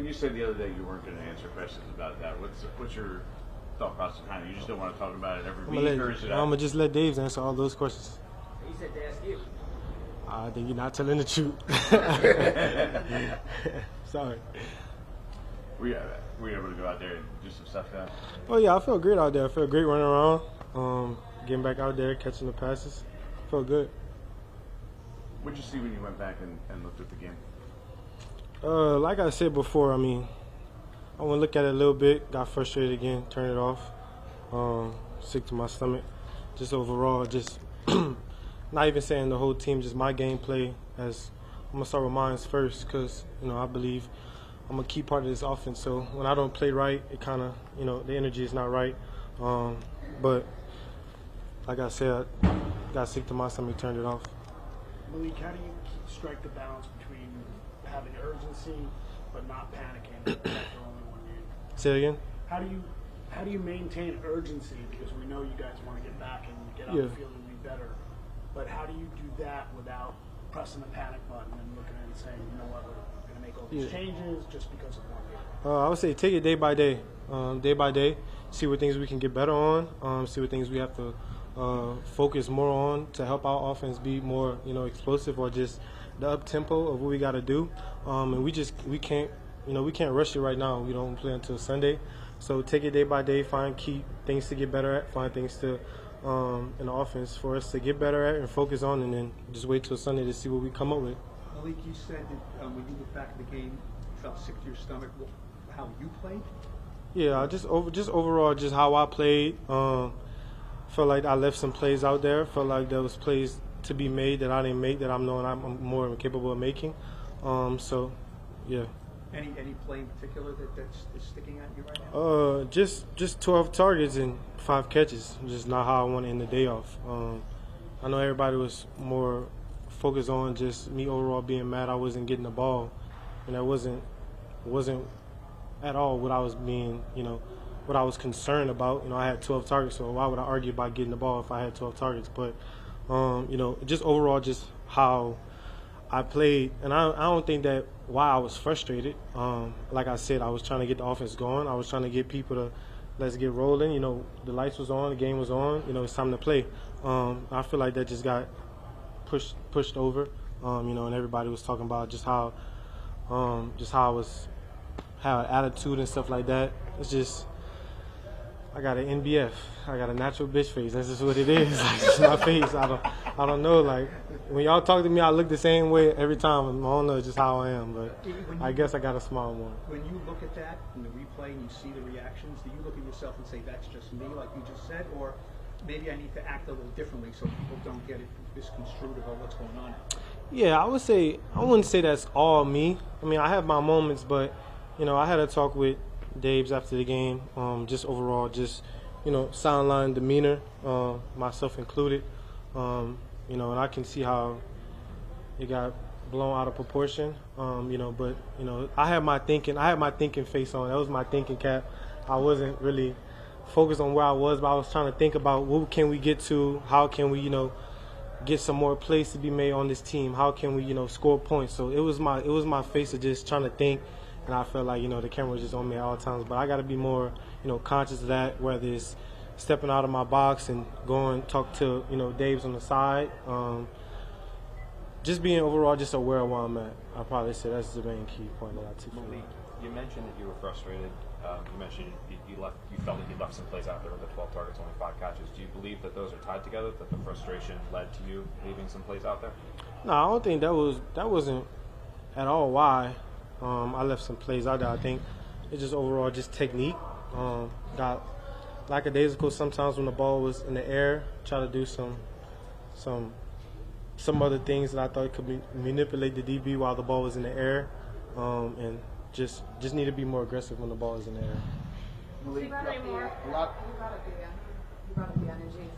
you said the other day you weren't going to answer questions about that, what's your thought process behind it? You just don't want to talk about it every week, or is it? I'm gonna just let Dave answer all those questions. He said to ask you. I think you're not telling the truth. Sorry. Were you able to go out there and do some stuff then? Oh yeah, I felt great out there. I felt great running around, getting back out there, catching the passes. Felt good. What did you see when you went back and looked at the game? Like I said before, I mean, I went to look at it a little bit, got frustrated again, turned it off, sick to my stomach. Just overall, just not even saying the whole team, just my gameplay. As I'm gonna start with mine first, because I believe I'm a key part of this offense. So when I don't play right, it kind of the energy is not right. But like I said, I got sick to my stomach, turned it off. Malik, how do you strike the balance between having urgency but not panicking after only one game? Say it again. How do you maintain urgency, because we know you guys want to get back and get out the field and be better, but how do you do that without pressing the panic button and looking at it and saying, you know what, we're going to make all these changes just because of one game? I would say take it day by day, see what things we can get better on, see what things we have to focus more on to help our offense be more, explosive, or just the up tempo of what we got to do. And we can't rush it right now. We don't play until Sunday, so take it day by day. Find key things to get better at. Find things to in the offense for us to get better at and focus on, and then just wait till Sunday to see what we come up with. Malik, you said that when you look back at the game, you felt sick to your stomach. How you played? Yeah, just overall, just how I played. Felt like I left some plays out there. Felt like there was plays to be made that I didn't make that I'm knowing I'm more capable of making. So, yeah. Any play in particular that's sticking at you right now? Just 12 targets and 5 catches. Just not how I want to end the day off. I know everybody was more focused on just me overall being mad I wasn't getting the ball, and that wasn't at all what I was being, what I was concerned about. I had 12 targets, so why would I argue about getting the ball if I had 12 targets? But, just overall, just how I played. And I don't think that why I was frustrated. Like I said, I was trying to get the offense going. I was trying to get people to let's get rolling. The lights was on, the game was on. It's time to play. I feel like that just got pushed over, and everybody was talking about just how I was, how attitude and stuff like that. It's just, I got an NBF. I got a natural bitch face. That's just what it is. Like, it's my face. I don't know. Like, when y'all talk to me, I look the same way every time. I don't know just how I am, but I guess I got a smile more. When you look at that in the replay and you see the reactions, do you look at yourself and say, that's just me, like you just said, or maybe I need to act a little differently so people don't get it misconstrued about what's going on? Yeah, I wouldn't say that's all me. I mean, I have my moments, but, I had a talk with Daves after the game, just overall, just, sideline demeanor, myself included, and I can see how it got blown out of proportion, but, I had my thinking face on. That was my thinking cap. I wasn't really focused on where I was, but I was trying to think about what can we get to, how can we, get some more plays to be made on this team, how can we, score points. So it was my face of just trying to think. And I felt like, the camera was just on me at all times. But I got to be more, conscious of that, whether it's stepping out of my box and going talk to, Dave's on the side. Just being overall just aware of where I'm at. I probably say that's the main key point that I took from Malik, you mentioned that you were frustrated. You mentioned you felt like you left some plays out there with the 12 targets, only 5 catches. Do you believe that those are tied together, that the frustration led to you leaving some plays out there? No, I don't think that wasn't at all why. I left some plays out there. I think it's just overall just technique. Got lackadaisical sometimes when the ball was in the air. Try to do some other things that I thought could manipulate the DB while the ball was in the air, and just need to be more aggressive when the ball is in the air. You brought up the energy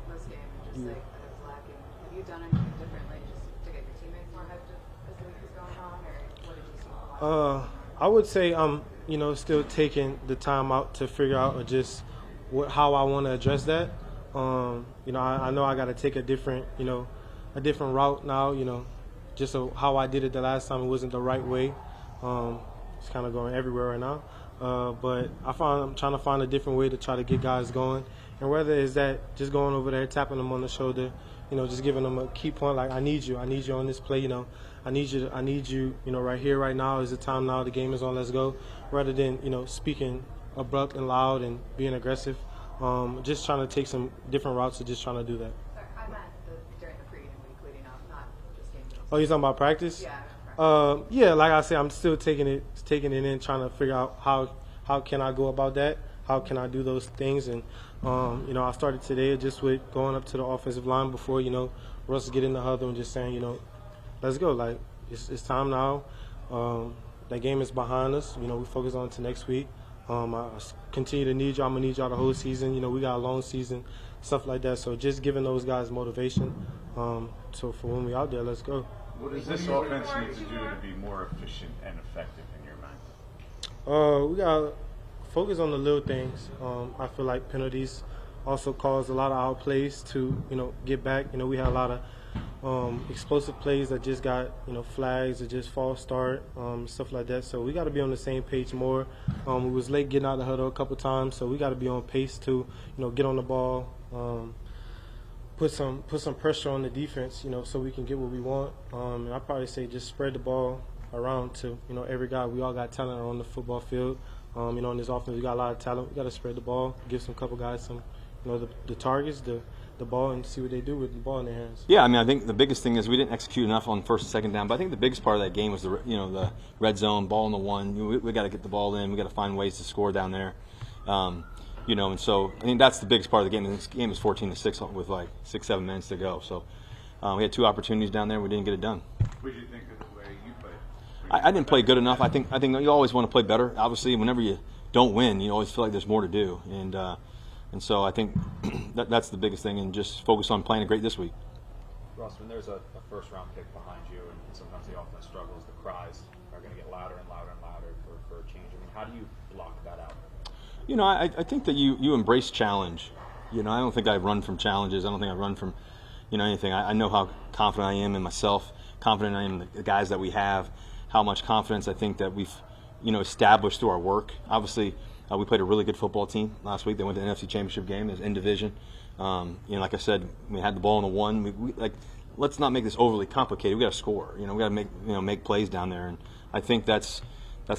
this game, and just like that it's lacking. Have you done anything differently just to get your teammates more hyped as the week is going on, or what did you see? I would say I'm, still taking the time out to figure out just how I want to address that. I know I got to take a different route now. Just so how I did it the last time, it wasn't the right way. It's kind of going everywhere right now. But I'm trying to find a different way to try to get guys going. And whether it's that just going over there, tapping them on the shoulder, just giving them a key point like, I need you on this play, I need you, right here, right now is the time now, the game is on, let's go. Rather than, speaking abrupt and loud and being aggressive. Just trying to take some different routes to just trying to do that. Sorry, I meant during the pregame week leading up, not just game days. Oh, you're talking about practice? Yeah. Practice. Yeah, like I said, I'm still taking it in, trying to figure out how can I go about that, how can I do those things, and I started today just with going up to the offensive line before Russ get in the huddle and just saying let's go, like it's time now. That game is behind us. We focus on to next week. I continue to need you. I'm gonna need y'all the whole season. We got a long season, stuff like that. So just giving those guys motivation. So for when we out there, let's go. What does this offense need to do to be more efficient and effective in your mind? We got to focus on the little things. I feel like penalties also cause a lot of outplays to, get back. We had a lot of explosive plays that just got, flags or just false start, stuff like that. So we got to be on the same page more. We was late getting out of the huddle a couple times, so we got to be on pace to, get on the ball, put some pressure on the defense, so we can get what we want. And I probably say just spread the ball around to, every guy. We all got talent on the football field. In this offense, we got a lot of talent. We got to spread the ball, give some couple guys some, the targets, the ball, and see what they do with the ball in their hands. Yeah, I think the biggest thing is we didn't execute enough on first and second down. But I think the biggest part of that game was the red zone, ball in the one. We got to get the ball in. We got to find ways to score down there. And so I think that's the biggest part of the game. This game is 14-6 with like 6-7 minutes to go. So we had 2 opportunities down there. We didn't get it done. What did you think of the way you played? I didn't play good enough. I think you always want to play better. Obviously, whenever you don't win, you always feel like there's more to do. And so I think that's the biggest thing, and just focus on playing great this week. Russ, when there's a first-round pick behind you, and sometimes the offense struggles, the cries are going to get louder and louder and louder for a change. How do you block that out? I think that you embrace challenge. I don't think I run from challenges. I don't think I run from, anything. I know how confident I am in myself, confident I am in the guys that we have, how much confidence I think that we've, established through our work. Obviously, we played a really good football team last week. They went to the NFC Championship game. It was in division. Like I said, we had the ball in the one. Let's not make this overly complicated. We got to score. We got to make plays down there. And I think that's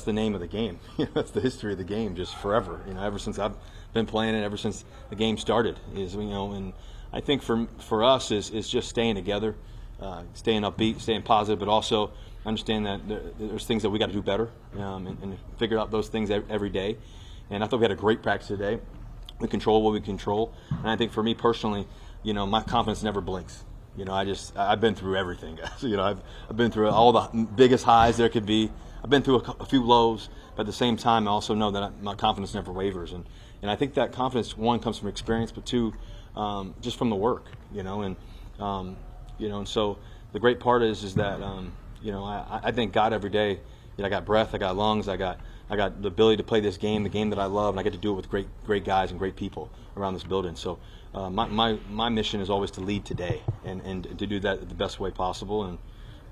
the name of the game. That's the history of the game, just forever. Ever since I've been playing it, ever since the game started, And I think for us is just staying together, staying upbeat, staying positive, but also understand that there's things that we got to do better, and figure out those things every day. And I thought we had a great practice today. We control what we control, and I think for me personally, my confidence never blinks. I've been through everything, guys. I've been through all the biggest highs there could be. I've been through a few lows, but at the same time, I also know that my confidence never wavers. And I think that confidence, one, comes from experience, but two, just from the work, And so the great part is that, I thank God every day. I got breath, I got lungs, I got the ability to play this game, the game that I love, and I get to do it with great guys and great people around this building. So my mission is always to lead today and to do that the best way possible.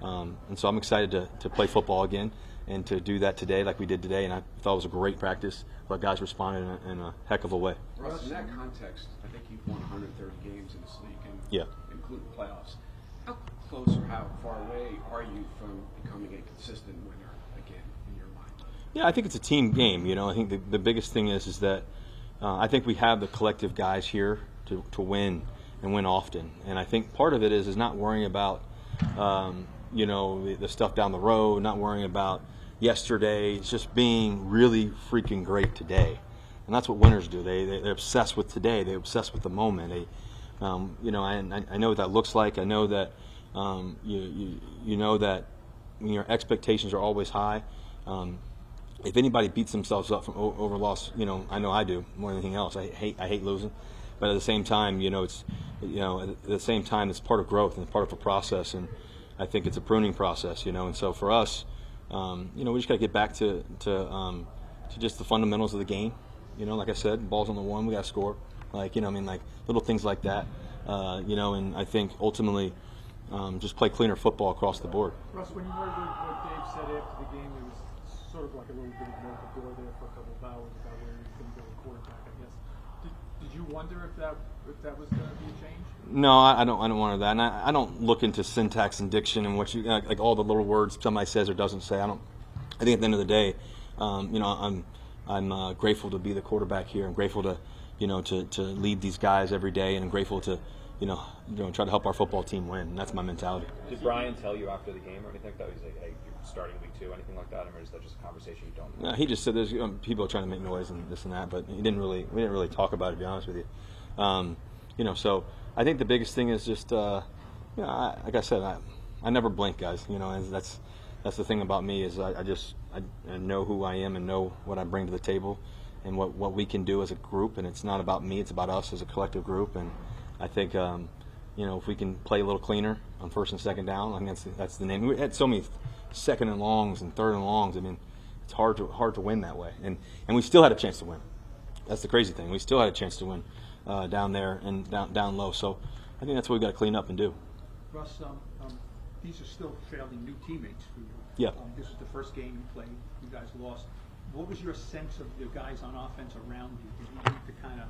And so I'm excited to play football again and to do that today like we did today. And I thought it was a great practice. But guys responded in a heck of a way. Russ, in that context, I think you've won 130 games in this league, including playoffs. How close or how far away are you from becoming a consistent winner again in your mind? Yeah, I think it's a team game. I think the biggest thing is that I think we have the collective guys here to win and win often. And I think part of it is not worrying about the stuff down the road, not worrying about yesterday. It's just being really freaking great today, and that's what winners do. They're obsessed with today. They're obsessed with the moment. I know what that looks like. I know that you know that when your expectations are always high. If anybody beats themselves up from over loss, I know I do more than anything else. I hate losing, but at the same time, it's it's part of growth and part of a process, and I think it's a pruning process, And so for us, we just got to get back to just the fundamentals of the game. Like I said, balls on the one, we got to score. Like little things like that. And I think ultimately, just play cleaner football across the board. Russ, when you heard what Dave said after the game, it was of like a little bit of an open door there for a couple of hours about where he's going to go with quarterback, I guess. Did you wonder if that was going to be a change? No, I don't wonder that, and I don't look into syntax and diction and what you like all the little words somebody says or doesn't say. I think at the end of the day, I'm grateful to be the quarterback here. I'm grateful to to lead these guys every day, and I'm grateful to try to help our football team win. And that's my mentality. Did Brian tell you after the game or anything like that? He's like, hey, you're starting week 2, anything like that, or is that just a conversation you don't? No, he just said there's people trying to make noise and this and that, but we didn't really talk about it, to be honest with you. So I think the biggest thing is just like I said, I never blink, guys. And that's the thing about me is I know who I am and know what I bring to the table and what we can do as a group. And it's not about me; it's about us as a collective group. And I think if we can play a little cleaner on first and second down, I mean that's the name. We had so many second and longs and third and longs. I mean, it's hard to win that way. And we still had a chance to win. That's the crazy thing. We still had a chance to win down there and down low. So I think that's what we got to clean up and do. Russ, these are still fairly new teammates for you. Yeah. This is the first game you played. You guys lost. What was your sense of the guys on offense around you? Did you need to kind of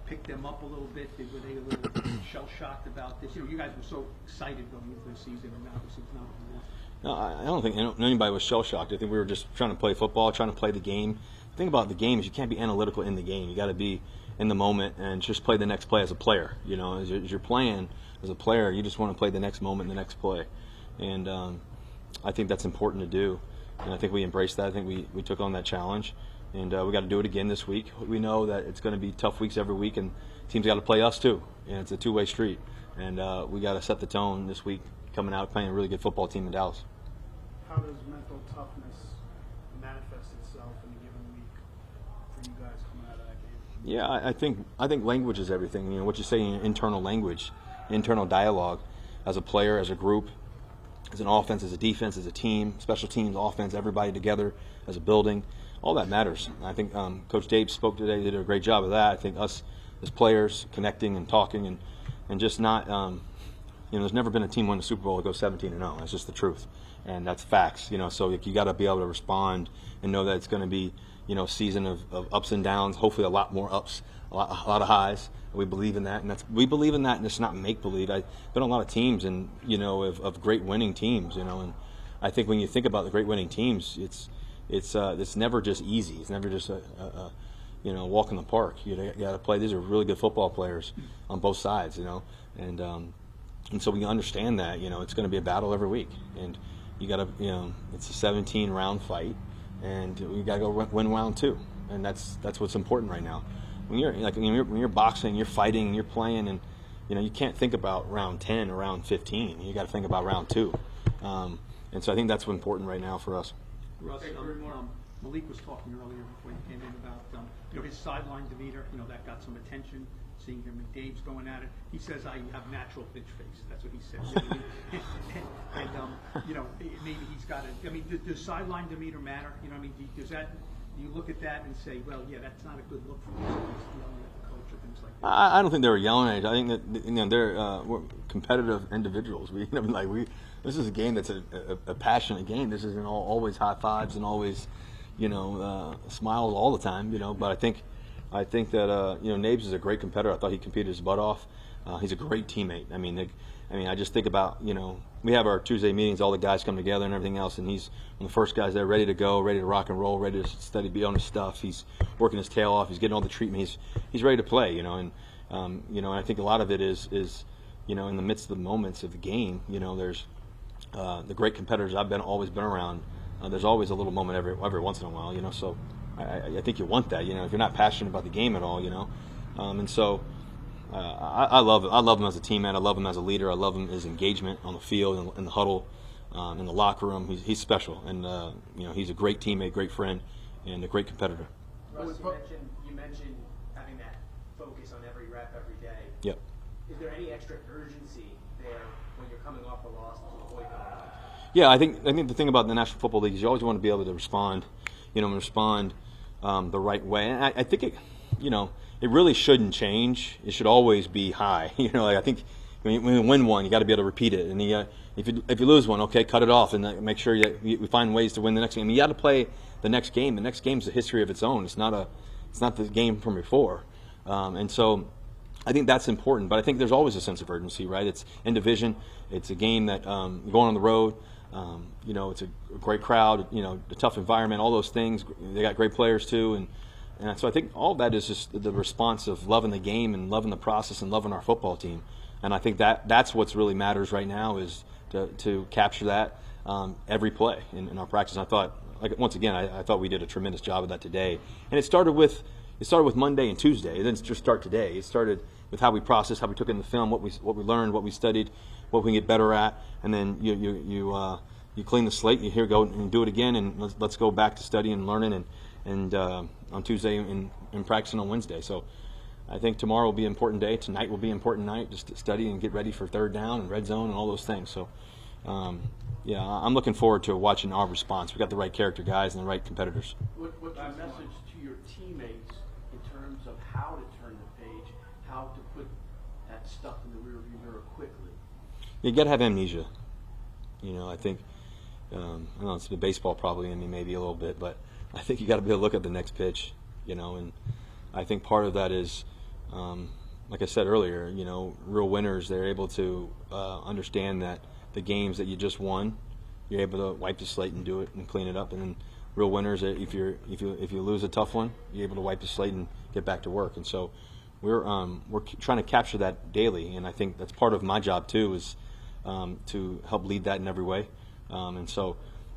pick them up a little bit? Were they a little shell-shocked about this? You guys were so excited going into the season, and now this is not what you want. No, I don't think anybody was shell-shocked. I think we were just trying to play football, trying to play the game. The thing about the game is you can't be analytical in the game. You got to be in the moment and just play the next play as a player. As you're playing as a player, you just want to play the next moment, the next play. And I think that's important to do. And I think we embraced that. I think we took on that challenge. And we got to do it again this week. We know that it's going to be tough weeks every week, and teams got to play us too. And it's a two-way street. And we got to set the tone this week, coming out playing a really good football team in Dallas. How does mental toughness manifest itself in a given week for you guys coming out of that game? Yeah, I think language is everything. What you say in your internal language, internal dialogue, as a player, as a group, as an offense, as a defense, as a team, special teams, offense, everybody together as a building. All that matters. I think Coach Dave spoke today, did a great job of that. I think us as players connecting and talking and just not, there's never been a team win the Super Bowl that goes 17-0. That's just the truth. And that's facts, so you got to be able to respond and know that it's going to be, a season of ups and downs, hopefully a lot more ups, a lot of highs. We believe in that, and we believe in that, and it's not make-believe. I've been on a lot of teams and, of great winning teams, and I think when you think about the great winning teams, it's never just easy. It's never just a walk in the park. You got to play. These are really good football players on both sides, and so we understand that it's going to be a battle every week, and you got to it's a 17-round fight, and we got to go win round 2, and that's what's important right now. When you're boxing, you're fighting, you're playing, and you can't think about round 10 or round 15. You got to think about round 2, and so I think that's what's important right now for us. Russ, Malik was talking earlier before you came in about his sideline demeanor. That got some attention. Seeing him and Dave's going at it, he says, "I have natural bitch face." That's what he says. And maybe he's got it. I mean, does sideline demeanor matter? Does that? Do you look at that and say, "Well, yeah, that's not a good look for me." Yelling at the coach or things like that. I don't think they were yelling at each. I think that they're we're competitive individuals. This is a game that's a passionate game. This isn't always high fives and always, smiles all the time. But I think that Nabes is a great competitor. I thought he competed his butt off. He's a great teammate. I just think about we have our Tuesday meetings. All the guys come together and everything else, and he's one of the first guys there, ready to go, ready to rock and roll, ready to be on his stuff. He's working his tail off. He's getting all the treatment. He's ready to play. And I think a lot of it is in the midst of the moments of the game. There's the great competitors I've always been around. There's always a little moment every once in a while. So I think you want that. If you're not passionate about the game at all, and so. I love him as a teammate. I love him as a leader. I love him his engagement on the field, in the huddle, in the locker room. He's special, and he's a great teammate, great friend, and a great competitor. Russ, you mentioned having that focus on every rep every day. Yep. Is there any extra urgency there when you're coming off a loss to avoid going on? Yeah, I think the thing about the National Football League is you always want to be able to respond, the right way. And I think it really shouldn't change. It should always be high. I think when you win one, you got to be able to repeat it. And if you lose one, okay, cut it off and make sure that we find ways to win the next game. You got to play the next game. The next game's a history of its own. It's not the game from before. And so I think that's important. But I think there's always a sense of urgency, right? It's in division. It's a game that going on the road. It's a great crowd. A tough environment. All those things. They got great players too, and so I think all that is just the response of loving the game and loving the process and loving our football team. And I think that's what's really matters right now is to capture that every play in our practice. And I thought, once again, I thought we did a tremendous job of that today. And it started with Monday and Tuesday. It didn't just start today. It started with how we processed, how we took in the film, what we learned, what we studied, what we can get better at, and then you clean the slate. You here go and do it again, and let's go back to studying and learning and on Tuesday and practicing on Wednesday. So I think tomorrow will be an important day. Tonight will be an important night, just to study and get ready for third down and red zone and all those things. So, I'm looking forward to watching our response. We got the right character guys and the right competitors. What's your message to your teammates in terms of how to turn the page, how to put that stuff in the rearview mirror quickly? You got to have amnesia. I think I don't know, it's the baseball probably in me maybe a little bit, but I think you got to be able to look at the next pitch. And I think part of that is. Like I said earlier, real winners, they're able to understand that the games that you just won, you're able to wipe the slate and do it and clean it up. And then real winners, if you lose a tough one, you're able to wipe the slate and get back to work. And so we're trying to capture that daily, and I think that's part of my job too, is to help lead that in every way. And so,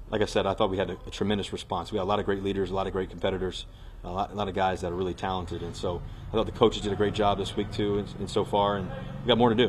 like I said, I thought we had a tremendous response. We got a lot of great leaders, a lot of great competitors. A lot of guys that are really talented, and so I thought the coaches did a great job this week too, and so far, and we got more to do.